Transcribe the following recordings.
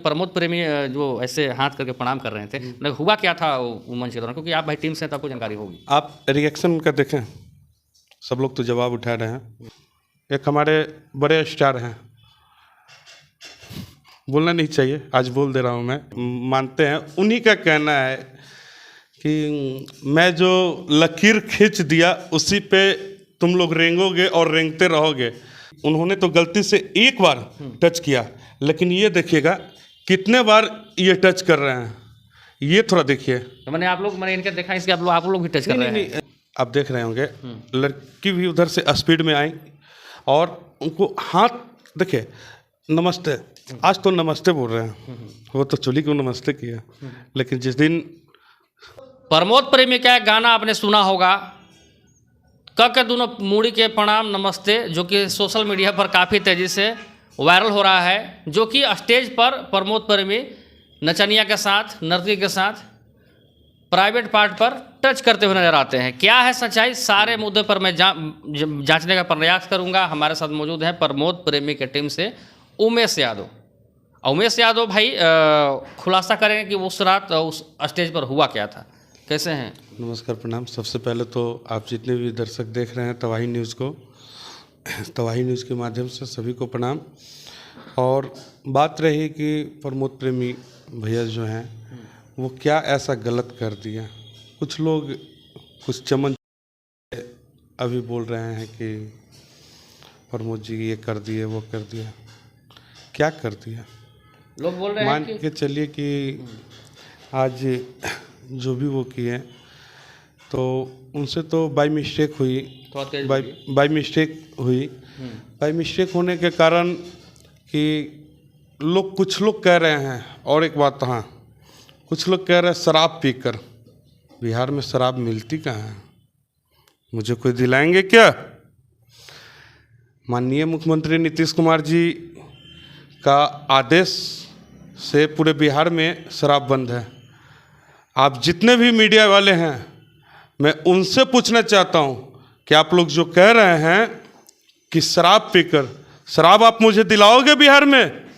प्रमोद प्रेमी जो ऐसे हाथ करके प्रणाम कर रहे थे, मतलब हुआ क्या था वो मंच के दौरान, क्योंकि आप भाई टीम से हैं तो आपको जानकारी होगी। आप रिएक्शन उनका देखें, सब लोग तो जवाब उठा रहे हैं। एक हमारे बड़े स्टार हैं, बोलना नहीं चाहिए, आज बोल दे रहा हूँ मैं, मानते हैं, उन्हीं का कहना है कि मैं जो लकीर खींच दिया उसी पे तुम लोग रेंगोगे और रेंगते रहोगे। उन्होंने तो गलती से एक बार टच किया, लेकिन ये देखिएगा कितने बार ये टच कर रहे हैं, ये थोड़ा देखिए। तो मैंने मैंने इनका देखा, इसके आप लोग भी टच कर रहे हैं। नहीं, आप देख रहे होंगे लड़की भी उधर से स्पीड में आई और उनको हाथ देखिए, नमस्ते, आज तो नमस्ते बोल रहे हैं, वो तो चोली को नमस्ते किया। लेकिन जिस दिन प्रमोद प्रेमी का एक गाना आपने सुना होगा, क के दोनों मूड़ी के प्रणाम नमस्ते, जो कि सोशल मीडिया पर काफ़ी तेज़ी से वायरल हो रहा है, जो कि स्टेज पर प्रमोद प्रेमी नचनिया के साथ, नर्तकी के साथ प्राइवेट पार्ट पर टच करते हुए नजर आते हैं। क्या है सच्चाई, सारे मुद्दे पर मैं जांचने का प्रयास करूंगा। हमारे साथ मौजूद है प्रमोद प्रेमी के टीम से उमेश यादव। उमेश यादव भाई, खुलासा करेंगे कि उस रात उस स्टेज पर हुआ क्या था, कैसे हैं? नमस्कार, प्रणाम। सबसे पहले तो आप जितने भी दर्शक देख रहे हैं तवाही न्यूज़ को, तवाही न्यूज़ के माध्यम से सभी को प्रणाम। और बात रही कि प्रमोद प्रेमी भैया जो हैं वो क्या ऐसा गलत कर दिया। कुछ लोग कुछ चमन अभी बोल रहे हैं कि प्रमोद जी ये कर दिए, वो कर दिया। क्या कर दिया? लोग बोल रहे हैं मान के चलिए कि आज जो भी वो किए तो उनसे तो बाय मिस्टेक हुई, बाय मिस्टेक हुई। बाय मिस्टेक होने के कारण कि कुछ लोग कह रहे हैं, और एक बात, हाँ, कुछ लोग कह रहे हैं शराब पीकर। बिहार में शराब मिलती कहाँ है? मुझे कोई दिलाएंगे क्या? माननीय मुख्यमंत्री नीतीश कुमार जी का आदेश से पूरे बिहार में शराब बंद है। आप जितने भी मीडिया वाले हैं, मैं उनसे पूछना चाहता हूं कि आप लोग जो कह रहे हैं कि शराब पीकर, शराब आप मुझे दिलाओगे बिहार में?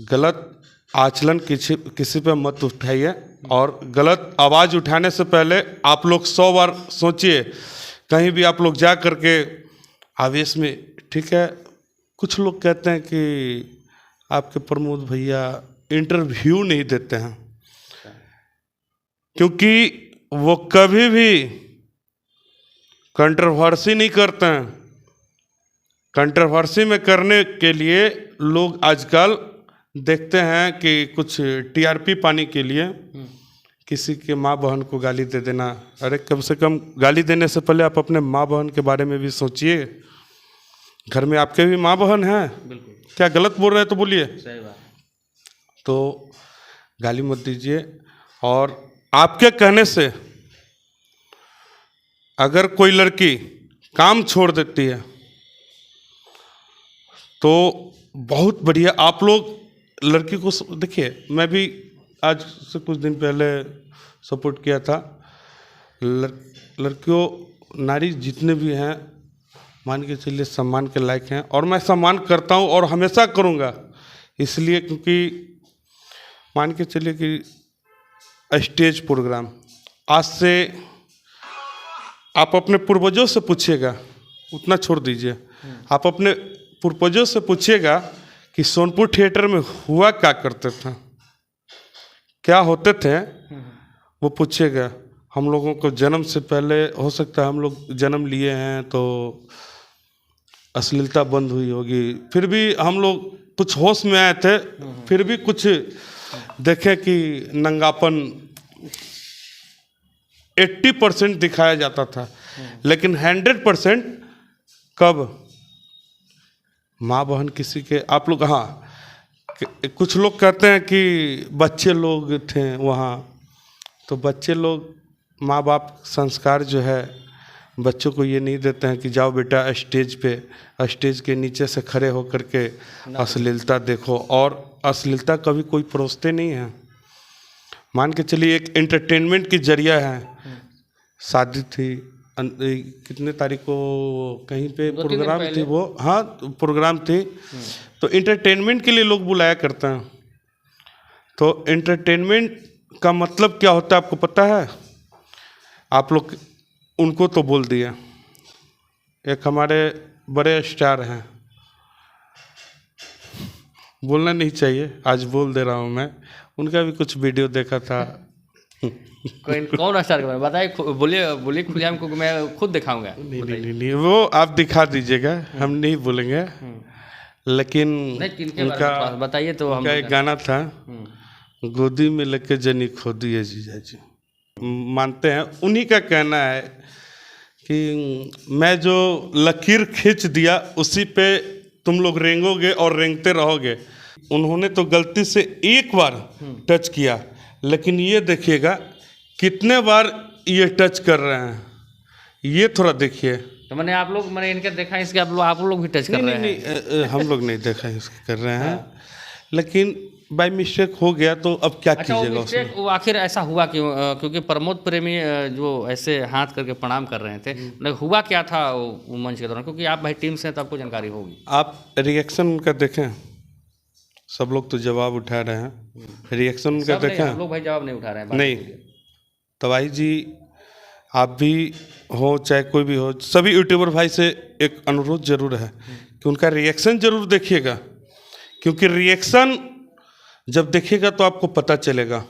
गलत आचरण किसी पे मत उठाइए, और गलत आवाज़ उठाने से पहले आप लोग 100 बार सोचिए। कहीं भी आप लोग जा करके आवेश में, ठीक है, कुछ लोग कहते हैं कि आपके प्रमोद भैया इंटरव्यू नहीं देते हैं, क्योंकि वो कभी भी कंट्रोवर्सी नहीं करते हैं। कंट्रोवर्सी में करने के लिए लोग आजकल देखते हैं कि कुछ टीआरपी पाने के लिए किसी के माँ बहन को गाली दे देना। अरे कम से कम गाली देने से पहले आप अपने माँ बहन के बारे में भी सोचिए। घर में आपके भी माँ बहन हैं, क्या गलत बोल रहे हैं तो बोलिए। सही बात। तो गाली मत दीजिए। और आपके कहने से अगर कोई लड़की काम छोड़ देती है तो बहुत बढ़िया। आप लोग लड़की को देखिए, मैं भी आज से कुछ दिन पहले सपोर्ट किया था। लड़कियों, नारी जितने भी हैं, मान के चलिए सम्मान के लायक हैं, और मैं सम्मान करता हूं और हमेशा करूंगा। इसलिए क्योंकि मान के चलिए कि स्टेज प्रोग्राम आज से आप अपने पूर्वजों से पूछिएगा, उतना छोड़ दीजिए, आप अपने पूर्वजों से पूछिएगा कि सोनपुर थिएटर में हुआ क्या करते थे, क्या होते थे, वो पूछिएगा। हम लोगों को जन्म से पहले, हो सकता है हम लोग जन्म लिए हैं तो अश्लीलता बंद हुई होगी, फिर भी हम लोग कुछ होश में आए थे, फिर भी कुछ देखे कि नंगापन 80% दिखाया जाता था, लेकिन 100% कब? माँ बहन किसी के, आप लोग, हाँ, कुछ लोग कहते हैं कि बच्चे लोग थे वहाँ, तो बच्चे लोग, माँ बाप संस्कार जो है बच्चों को ये नहीं देते हैं कि जाओ बेटा स्टेज पे, स्टेज के नीचे से खड़े होकर के अश्लीलता देखो। और अश्लीलता कभी कोई परोसते नहीं हैं। मान के चलिए एक एंटरटेनमेंट की जरिया है। शादी थी, कितने तारीख को कहीं पे 2-3 दिन प्रोग्राम पहले। थी वो, हाँ प्रोग्राम थी, तो इंटरटेनमेंट के लिए लोग बुलाया करते हैं। तो इंटरटेनमेंट का मतलब क्या होता है आपको पता है? आप लोग उनको तो बोल दिए, एक हमारे बड़े स्टार हैं, बोलना नहीं चाहिए, आज बोल दे रहा हूँ मैं, उनका भी कुछ वीडियो देखा था। कौन स्टार के बारे में बताइए, बोलिए बोलिए खुले, हमको मैं खुद दिखाऊंगा। नहीं, वो आप दिखा दीजिएगा, हम नहीं बोलेंगे। लेकिन नहीं, किनके बारे में थोड़ा सा बताइए तो हम उनका एक गाना था, हम्म, गोदी में लेके जनी खोदी है जीजा जी, मानते हैं उन्हीं का कहना है कि मैं जो लकीर खींच दिया उसी पे तुम लोग रेंगोगे और रेंगते रहोगे। उन्होंने तो गलती से एक बार टच किया, लेकिन ये देखिएगा कितने बार ये टच कर रहे हैं, ये थोड़ा देखिए। तो मैंने आप लोग मैंने इनके देखा, इसके आप लोग भी टच कर रहे हैं। नहीं, हम लोग नहीं देखा है इसको कर रहे हैं, लेकिन बाय मिस्टेक हो गया तो अब क्या अच्छा, वो कीजिएगा उसमें। मिस्टेक वो आखिर ऐसा हुआ क्यों? क्योंकि प्रमोद प्रेमी जो ऐसे हाथ करके प्रणाम कर रहे थे, मतलब हुआ क्या था वो मंच के दौरान? क्योंकि आप भाई टीम से हैं तो आपको जानकारी होगी। आप रिएक्शन उनका देखें, सब लोग तो जवाब उठा रहे हैं, रिएक्शन उनका सब नहीं, देखें। हम लोग भाई जवाब नहीं उठा रहे हैं, बात नहीं, कीजिए। तवाई जी आप भी हो चाहे कोई भी हो, सभी यूट्यूबर भाई से एक अनुरोध जरूर है कि उनका रिएक्शन जरूर देखिएगा, क्योंकि रिएक्शन जब देखिएगा तो आपको पता चलेगा।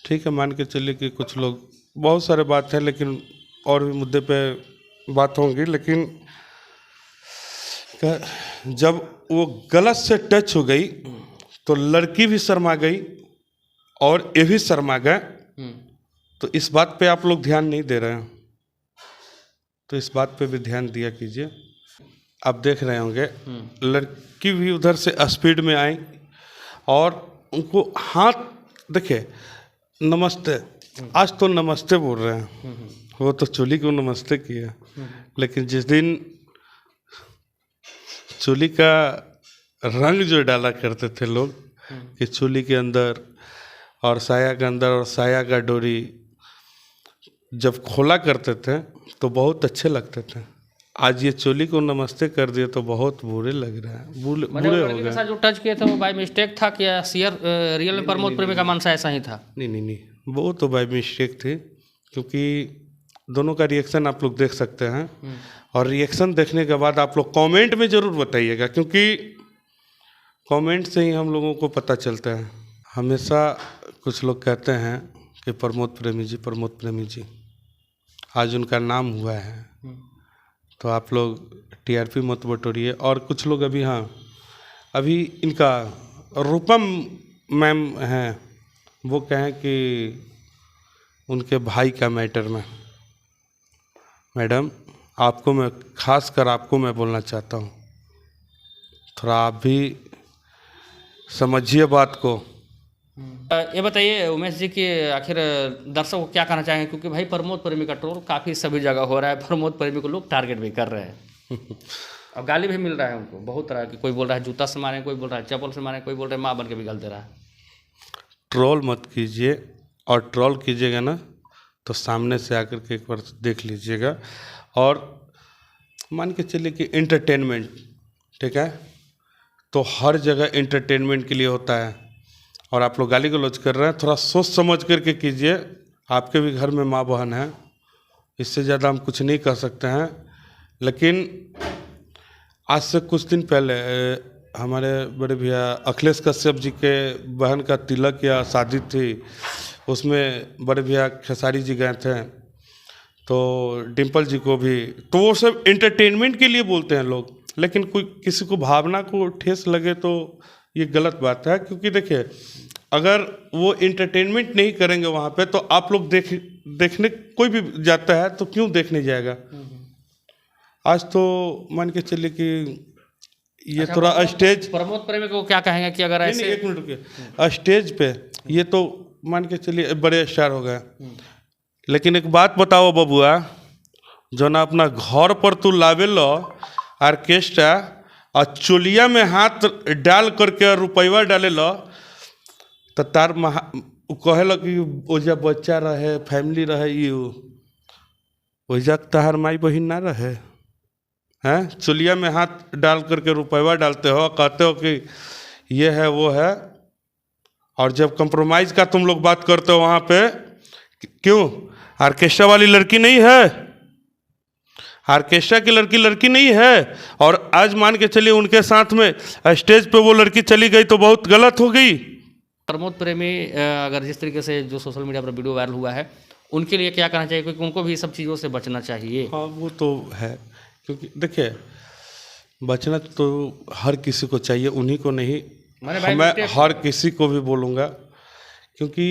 ठीक है, मान के चलिए कि कुछ लोग, बहुत सारे बात है लेकिन और भी मुद्दे पे बात होंगी, लेकिन जब वो गलत से टच हो गई तो लड़की भी शर्मा गई और ये भी शर्मा गए। तो इस बात पे आप लोग ध्यान नहीं दे रहे हैं, तो इस बात पे भी ध्यान दिया कीजिए। आप देख रहे होंगे लड़की भी उधर से स्पीड में आई और उनको हाथ देखिए, नमस्ते, आज तो नमस्ते बोल रहे हैं, वो तो चोली को नमस्ते किया, लेकिन जिस दिन चोली का रंग जो डाला करते थे लोग कि चोली के अंदर और साया के अंदर और साया का डोरी जब खोला करते थे तो बहुत अच्छे लगते थे। आज ये चोली को नमस्ते कर दिए तो बहुत बुरे लग रहे हैं, बुरे हो गए। जो टच किए थे वो बाय मिस्टेक था क्या रियल में प्रमोद प्रेमी का मनसा ऐसा ही था? नहीं, वो तो बाय मिस्टेक थी, क्योंकि दोनों का रिएक्शन आप लोग देख सकते हैं, और रिएक्शन देखने के बाद आप लोग कमेंट में ज़रूर बताइएगा, क्योंकि कमेंट से ही हम लोगों को पता चलता है। हमेशा कुछ लोग कहते हैं कि प्रमोद प्रेमी जी, आज उनका नाम हुआ है तो आप लोग टीआरपी मत बटोरिए। और कुछ लोग अभी इनका रूपम मैम हैं, वो कहें कि उनके भाई का मैटर में, मैडम आपको मैं खास कर आपको मैं बोलना चाहता हूँ, थोड़ा आप भी समझिए बात को। ये बताइए उमेश जी कि आखिर दर्शक को क्या कहना चाहेंगे? क्योंकि भाई प्रमोद प्रेमी का ट्रोल काफ़ी सभी जगह हो रहा है, प्रमोद प्रेमी को लोग टारगेट भी कर रहे हैं और गाली भी मिल रहा है उनको बहुत तरह की। कोई बोल रहा है जूता से मारे, कोई बोल रहा है चप्पल से मारे, कोई बोल रहा है माँ बन के भी गाल दे रहा है। ट्रोल मत कीजिए, और ट्रोल कीजिएगा ना तो सामने से आकर के एक बार देख लीजिएगा। और मान के चलिए कि इंटरटेनमेंट, ठीक है, तो हर जगह इंटरटेनमेंट के लिए होता है, और आप लोग गाली गलौज कर रहे हैं, थोड़ा सोच समझ करके कीजिए। आपके भी घर में माँ बहन है, इससे ज़्यादा हम कुछ नहीं कर सकते हैं। लेकिन आज से कुछ दिन पहले हमारे बड़े भैया अखिलेश कश्यप जी के बहन का तिलक या शादी थी, उसमें बड़े भैया खेसारी जी गए थे, तो डिम्पल जी को भी, तो वो सब इंटरटेनमेंट के लिए बोलते हैं लोग, लेकिन कोई किसी को भावना को ठेस लगे तो ये गलत बात है। क्योंकि देखिए, अगर वो इंटरटेनमेंट नहीं करेंगे वहाँ पे तो आप लोग देखने कोई भी जाता है तो क्यों देखने जाएगा। आज तो मान के चलिए कि ये अच्छा, थोड़ा स्टेज, प्रमोद प्रेमी को क्या कहेंगे कि अगर ऐसे, एक मिनट रुकिए, स्टेज पे ये तो मान के चलिए बड़े स्टार हो गए, लेकिन एक बात बताओ बबुआ, जो ना अपना घर पर तू लावे लो ऑर्केस्ट्रा और चोलिया में हाथ डाल करके रुपया डाले लो, तो तार कहे लो कि ओजा बच्चा रहे, फैमिली रहे, वही जग तहार माई बहिन ना रहे हैं, चुलिया में हाथ डाल करके रुपया डालते हो, कहते हो कि ये है वो है, और जब कंप्रोमाइज का तुम लोग बात करते हो वहाँ पे, क्यों ऑर्केस्ट्रा वाली लड़की नहीं है, ऑर्केस्ट्रा की लड़की नहीं है, और आज मान के चलिए उनके साथ में स्टेज पे वो लड़की चली गई तो बहुत गलत हो गई। प्रमोद प्रेमी अगर जिस तरीके से जो सोशल मीडिया पर वीडियो वायरल हुआ है, उनके लिए क्या कहना चाहिए, क्योंकि उनको भी सब चीज़ों से बचना चाहिए। हाँ वो तो है, क्योंकि देखिए बचना तो हर किसी को चाहिए, उन्हीं को नहीं, मैं हर किसी को भी बोलूँगा, क्योंकि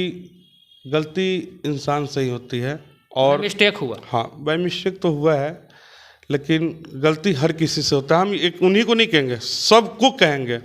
गलती इंसान से ही होती है, और मिस्टेक हुआ, हाँ बाय मिस्टेक तो हुआ है, लेकिन गलती हर किसी से होता है। हम एक उन्हीं को नहीं कहेंगे, सबको कहेंगे